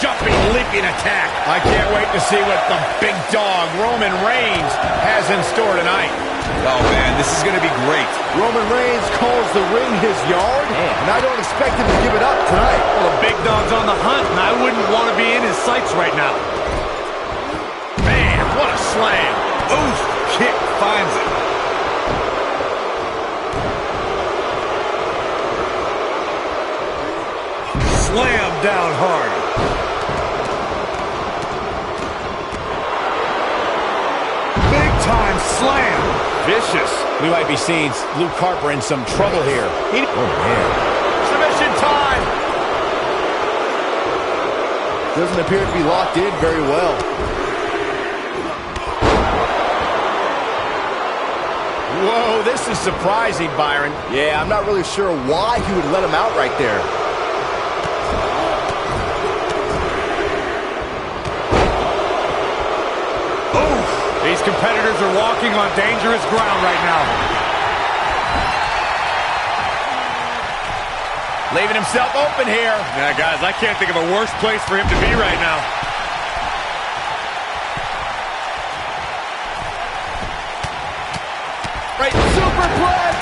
jumping, leaping attack. I can't wait to see what the big dog, Roman Reigns, has in store tonight. Oh, man, this is going to be great. Roman Reigns calls the ring his yard, and I don't expect him to give it up tonight. Well, the big dog's on the hunt, and I wouldn't want to be in his sights right now. Man, what a slam. Oof, kick finds it. Slam down hard. Big time slam. Vicious. We might be seeing Luke Harper in some trouble here. Oh, man. Submission time. Doesn't appear to be locked in very well. Whoa, this is surprising, Byron. Yeah, I'm not really sure why he would let him out right there. These competitors are walking on dangerous ground right now. Leaving himself open here. Yeah, guys, I can't think of a worse place for him to be right now. Right, superplex!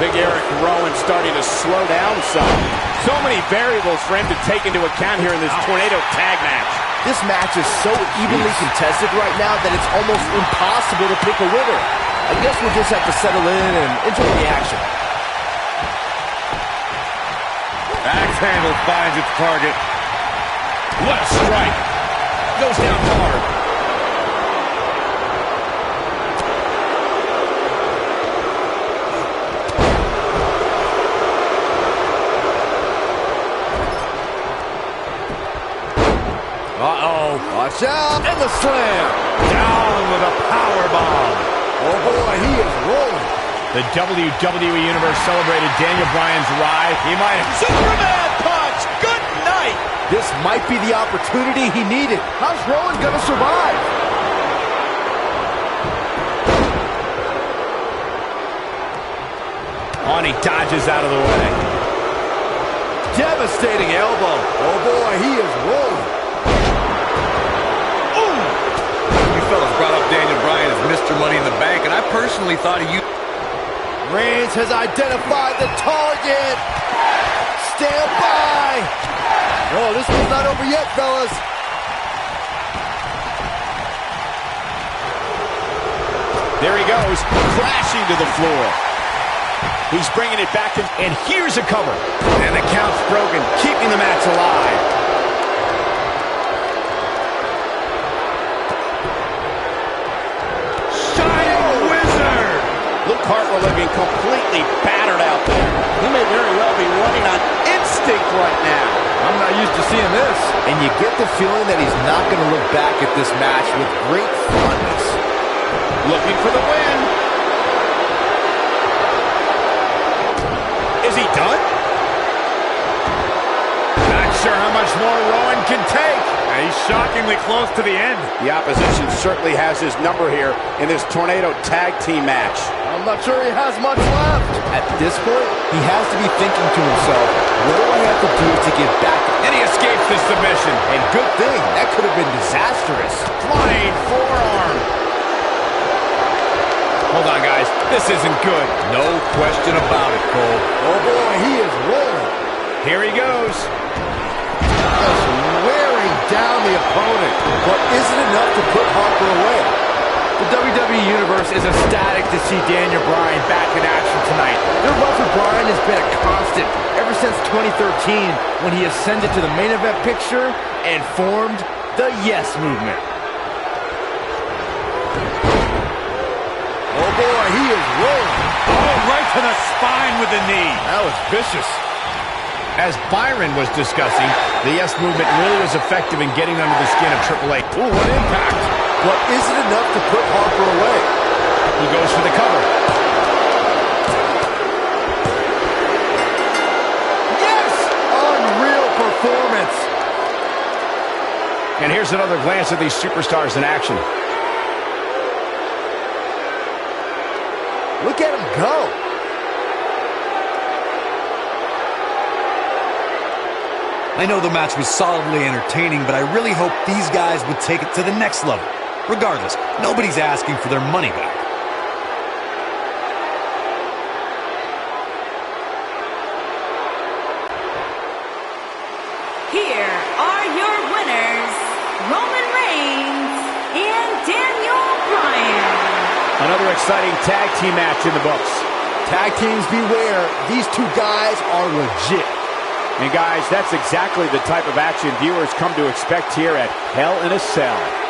Big Eric Rowan starting to slow down some. So many variables for him to take into account here in this tornado tag match. This match is so evenly contested right now that it's almost impossible to pick a winner. I guess we'll just have to settle in and enjoy the action. Axe handle finds its target. What a strike. Goes down hard. Uh-oh. Watch out, and the slam. Down with a power bomb. Oh boy, he is rolling. The WWE Universe celebrated Daniel Bryan's ride. He might have... Superman punch. Good night. This might be the opportunity he needed. How's Rowan gonna survive? On, he dodges out of the way. Devastating elbow. Oh boy, he is rolling. You fellas brought up Daniel Bryan as Mr. Money in the Bank, and I personally thought he used... Reigns has identified the target. Stand by. Oh, this one's not over yet, fellas. There he goes, crashing to the floor. He's bringing it back, and here's a cover. And the count's broken, keeping the match alive. Shining Wizard! Luke Harper looking completely battered out there. He may very well be running on instinct right now. I'm not used to seeing this. And you get the feeling that he's not going to look back at this match with great fondness. Looking for the win. Is he done? Not sure how much more Rowan can take. He's shockingly close to the end. The opposition certainly has his number here in this tornado tag team match. I'm not sure he has much left. At this point, he has to be thinking to himself, what do I have to do to get back? And he escapes the submission. And good thing, that could have been disastrous. Flying forearm. Hold on, guys. This isn't good. No question about it, Cole. Oh boy, he is rolling. Here he goes. Just wearing down the opponent. But is it enough to put Harper away? The WWE Universe is ecstatic to see Daniel Bryan back in action tonight. Their love for Bryan has been a constant ever since 2013 when he ascended to the main event picture and formed the Yes Movement. Oh boy, he is rolling. Oh, right to the spine with the knee. That was vicious. As Byron was discussing, the Yes Movement really was effective in getting under the skin of Triple H. Ooh, what impact. But is it enough to put Harper away? He goes for the cover. Yes! Unreal performance. And here's another glance at these superstars in action. Look at him go. I know the match was solidly entertaining, but I really hope these guys would take it to the next level. Regardless, nobody's asking for their money back. Here are your winners, Roman Reigns and Daniel Bryan. Another exciting tag team match in the books. Tag teams beware. These two guys are legit. And guys, that's exactly the type of action viewers come to expect here at Hell in a Cell.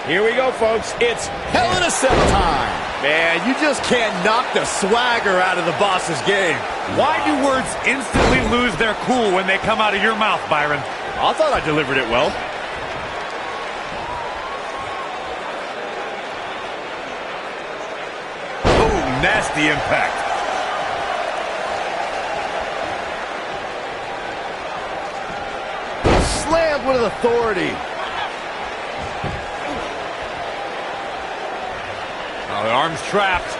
Here we go, folks. It's Hell in a Cell time. Man, you just can't knock the swagger out of the boss's game. Why do words instantly lose their cool when they come out of your mouth, Byron? I thought I delivered it well. Oh, nasty impact. Slammed with authority. Oh, the arm's trapped.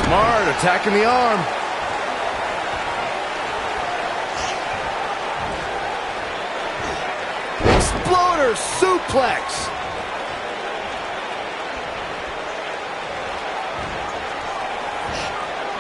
Smart, attacking the arm. Exploder suplex.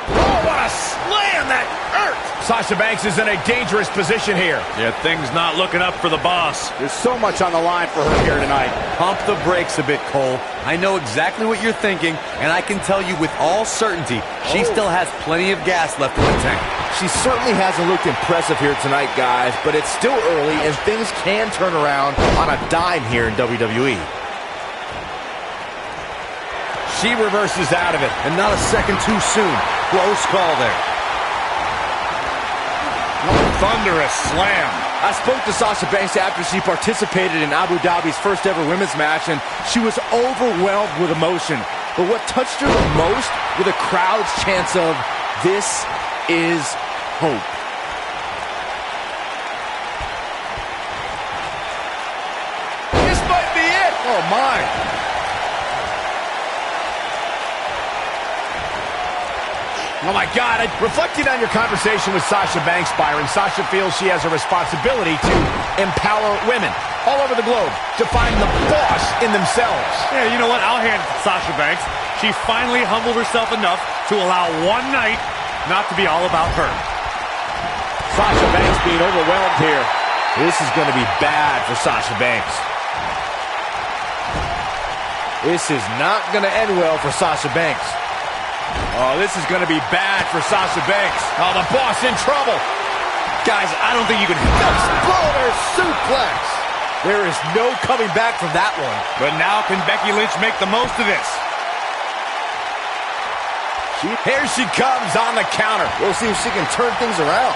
Oh, what a slam! That hurt! Sasha Banks is in a dangerous position here. Yeah, things not looking up for the boss. There's so much on the line for her here tonight. Pump the brakes a bit, Cole. I know exactly what you're thinking, and I can tell you with all certainty, she still has plenty of gas left in the tank. She certainly hasn't looked impressive here tonight, guys, but it's still early, and things can turn around on a dime here in WWE. She reverses out of it. And not a second too soon. Close call there. Thunderous slam. I spoke to Sasha Banks after she participated in Abu Dhabi's first ever women's match, and she was overwhelmed with emotion. but what touched her the most were the crowd's chants of, "This is hope." This might be it. Oh, my. Oh, my God. Reflecting on your conversation with Sasha Banks, Byron, Sasha feels she has a responsibility to empower women all over the globe to find the boss in themselves. Yeah, you know what? I'll hand it to Sasha Banks. She finally humbled herself enough to allow one night not to be all about her. Sasha Banks being overwhelmed here. This is going to be bad for Sasha Banks. This is not going to end well for Sasha Banks. Oh, this is going to be bad for Sasha Banks. Oh, the boss in trouble. Guys, I don't think you can... Exploder suplex. There is no coming back from that one. But now can Becky Lynch make the most of this? Here she comes on the counter. We'll see if she can turn things around.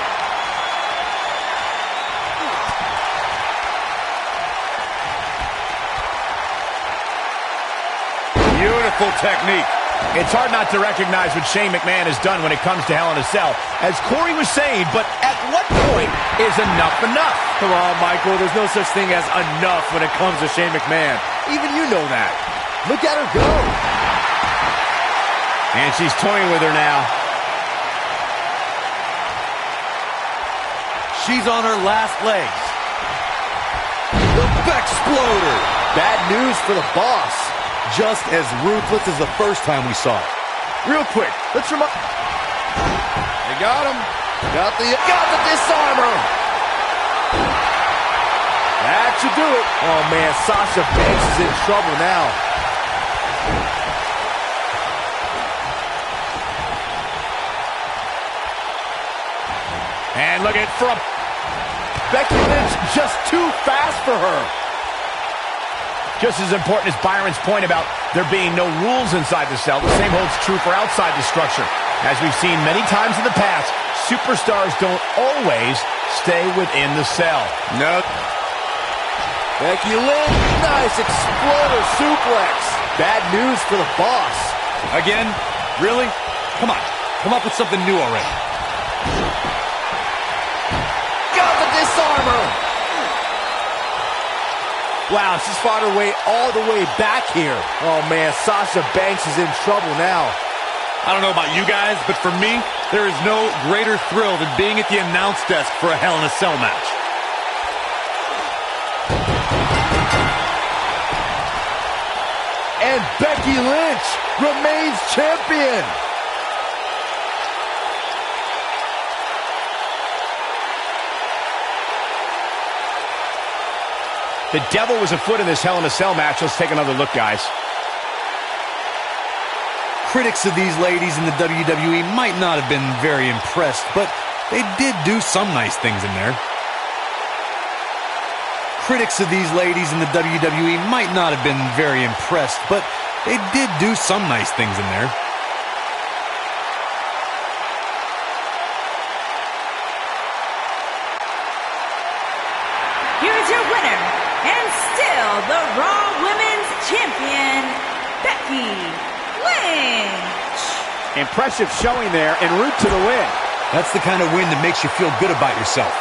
Beautiful technique. It's hard not to recognize what Shane McMahon has done when it comes to Hell in a Cell. As Corey was saying, but at what point is enough enough? Come on, Michael. There's no such thing as enough when it comes to Shane McMahon. Even you know that. Look at her go. And she's toying with her now. She's on her last legs. The Bexploder. Bad news for the boss. Just as ruthless as the first time we saw it. Real quick, let's remind... They got him. Got the disarmer. That should do it. Oh, man, Sasha Banks is in trouble now. And look at from Becky Lynch just too fast for her. just as important as Byron's point about there being no rules inside the cell. The same holds true for outside the structure. As we've seen many times in the past, superstars don't always stay within the cell. No. Becky Lynch, nice exploder suplex. Bad news for the boss. Again? Really? Come on. Come up with something new already. Got the disarmer. Wow, she's fought her way all the way back here. Oh, man, Sasha Banks is in trouble now. I don't know about you guys, but for me, there is no greater thrill than being at the announce desk for a Hell in a Cell match. And Becky Lynch remains champion. The devil was afoot in this Hell in a Cell match. Let's take another look, guys. Critics of these ladies in the WWE might not have been very impressed, but they did do some nice things in there. Critics of these ladies in the WWE might not have been very impressed, but they did do some nice things in there. Here's your winner, and still the Raw Women's Champion, Becky Lynch. Impressive showing there en route to the win. That's the kind of win that makes you feel good about yourself.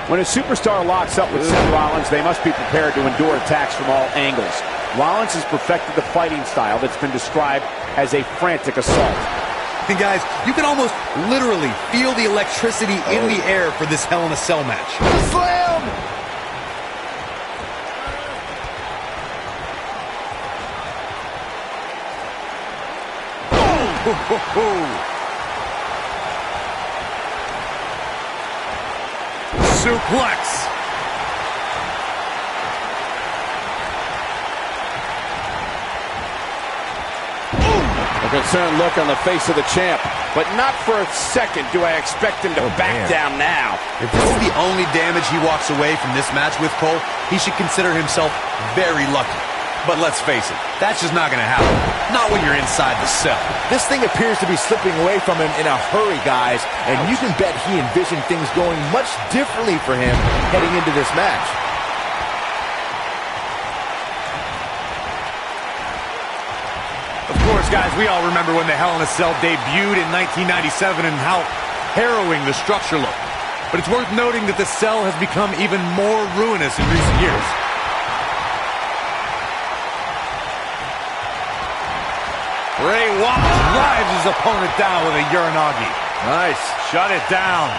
When a superstar locks up with Seth Rollins, they must be prepared to endure attacks from all angles. Rollins has perfected the fighting style that's been described as a frantic assault. And guys, you can almost literally feel the electricity in the air for this Hell in a Cell match. Slam! Suplex. A concerned look on the face of the champ, but not for a second do I expect him to back down now. If this is the only damage he walks away from this match with, Cole, he should consider himself very lucky. But let's face it, that's just not going to happen. Not when you're inside the cell. This thing appears to be slipping away from him in a hurry, guys, and you can bet he envisioned things going much differently for him heading into this match. Of course, guys, we all remember when the Hell in a Cell debuted in 1997 and how harrowing the structure looked. But it's worth noting that the cell has become even more ruinous in recent years. Bray Wyatt drives his opponent down with a Uranagi. Nice. Shut it down.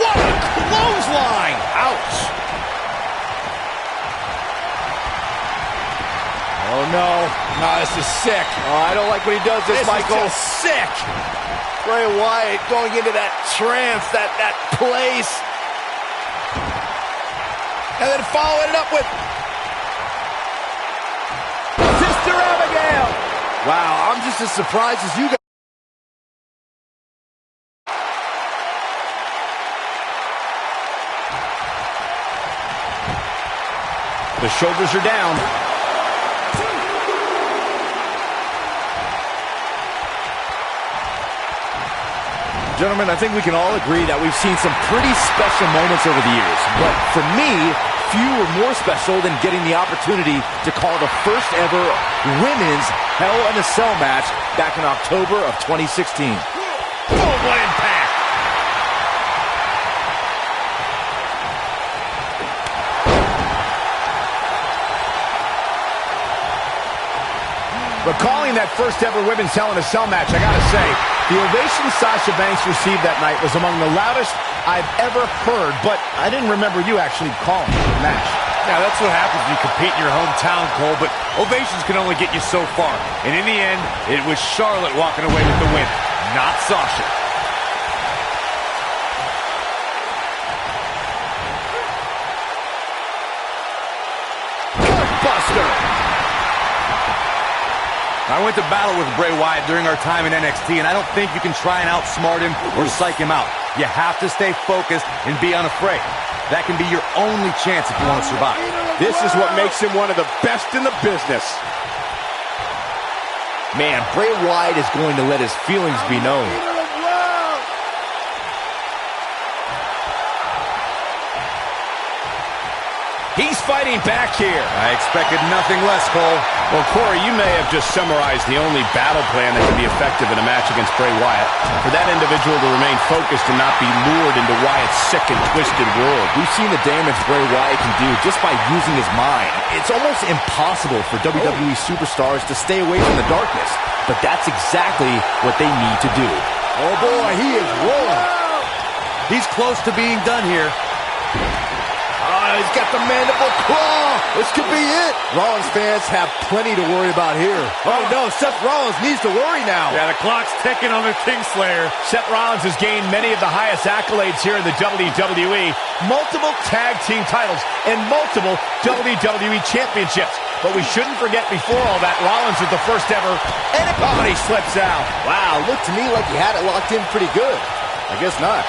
What a clothesline! Ouch! Oh, no. No, this is sick. Oh, I don't like when he does this, Michael. This is just sick. Bray Wyatt going into that trance, that place. And then following it up with Sister Abigail. Wow, I'm just as surprised as you guys. The shoulders are down. Gentlemen, I think we can all agree that we've seen some pretty special moments over the years. But for me, few were more special than getting the opportunity to call the first ever women's Hell in a Cell match back in October of 2016. Oh, what impact! But calling that first ever women's Hell in a Cell match, I gotta say, the ovation Sasha Banks received that night was among the loudest I've ever heard, but I didn't remember you actually calling the match. Yeah, that's what happens when you compete in your hometown, Cole, but ovations can only get you so far. And in the end, it was Charlotte walking away with the win, not Sasha. Buster! I went to battle with Bray Wyatt during our time in NXT, and I don't think you can try and outsmart him or psych him out. You have to stay focused and be unafraid. That can be your only chance if you want to survive. This is what makes him one of the best in the business. Man, Bray Wyatt is going to let his feelings be known. He's fighting back here. I expected nothing less, Cole. Well, Corey, you may have just summarized the only battle plan that can be effective in a match against Bray Wyatt. For that individual to remain focused and not be lured into Wyatt's sick and twisted world. We've seen the damage Bray Wyatt can do just by using his mind. It's almost impossible for WWE superstars to stay away from the darkness, but that's exactly what they need to do. Oh boy, he is rolling. He's close to being done here. He's got the mandible claw. This could be it. Rollins fans have plenty to worry about here. Oh no, Seth Rollins needs to worry now. Yeah, the clock's ticking on the Kingslayer. Seth Rollins has gained many of the highest accolades here in the WWE, multiple tag team titles, and multiple WWE championships. But we shouldn't forget before all that, Rollins was the first ever, and he slips out. Wow, looked to me like he had it locked in pretty good. I guess not.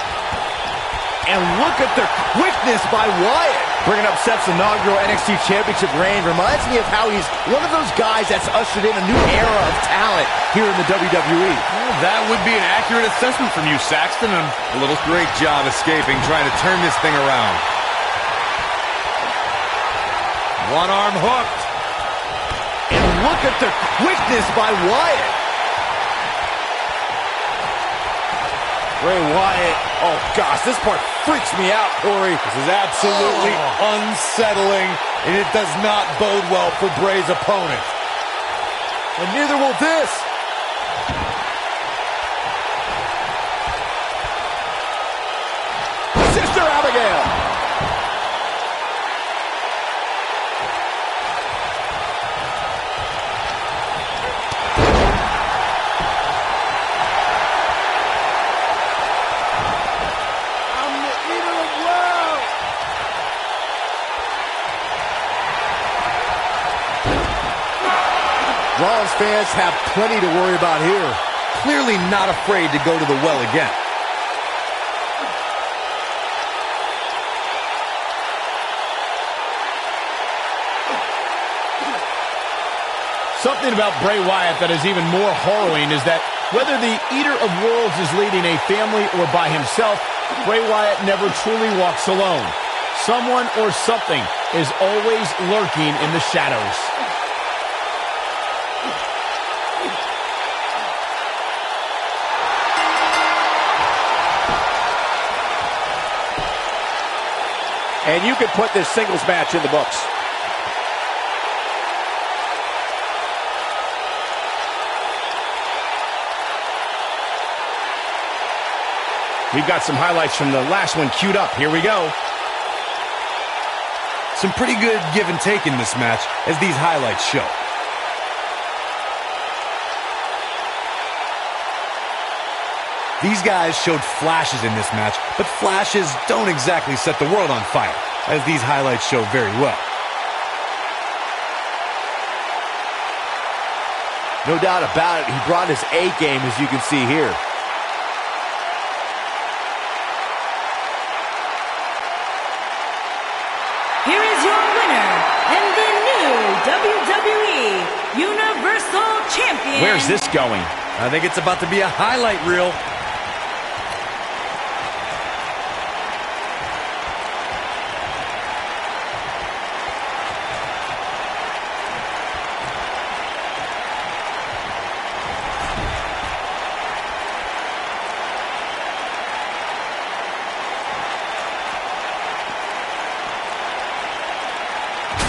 And look at the quickness by Wyatt. Bringing up Seth's inaugural NXT Championship reign reminds me of how he's one of those guys that's ushered in a new era of talent here in the WWE. Well, that would be an accurate assessment from you, Saxton. And a little great job escaping, trying to turn this thing around. One arm hooked. And look at the quickness by Wyatt. Bray Wyatt. Oh, gosh, this part freaks me out, Corey. This is absolutely unsettling, and it does not bode well for Bray's opponent. And neither will this. Sister Abigail. Rollins fans have plenty to worry about here. Clearly not afraid to go to the well again. Something about Bray Wyatt that is even more harrowing is that whether the Eater of Worlds is leading a family or by himself, Bray Wyatt never truly walks alone. Someone or something is always lurking in the shadows. And you can put this singles match in the books. We've got some highlights from the last one queued up. Here we go. Some pretty good give and take in this match, as these highlights show. These guys showed flashes in this match, but flashes don't exactly set the world on fire, as these highlights show very well. No doubt about it, he brought his A game, as you can see here. Here is your winner and the new WWE Universal Champion. Where's this going? I think it's about to be a highlight reel.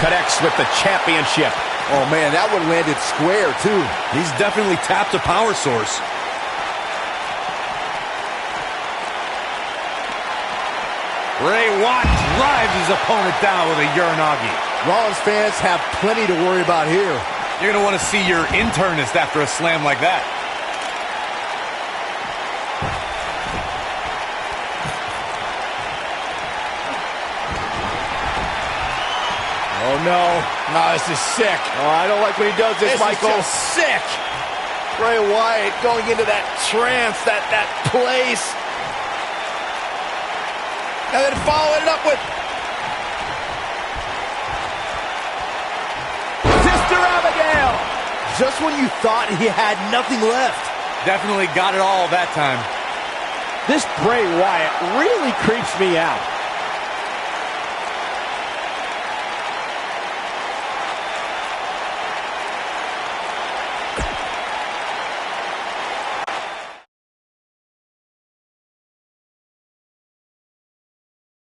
Connects with the championship. Oh, man, that one landed square, too. He's definitely tapped a power source. Bray Wyatt drives his opponent down with a Uranagi. Rollins fans have plenty to worry about here. You're going to want to see your internist after a slam like that. Oh, no. No, this is sick. Oh, I don't like when he does this, Michael. This is just sick. Bray Wyatt going into that trance, that place. And then following it up with Sister Abigail. Just when you thought he had nothing left. Definitely got it all that time. This Bray Wyatt really creeps me out.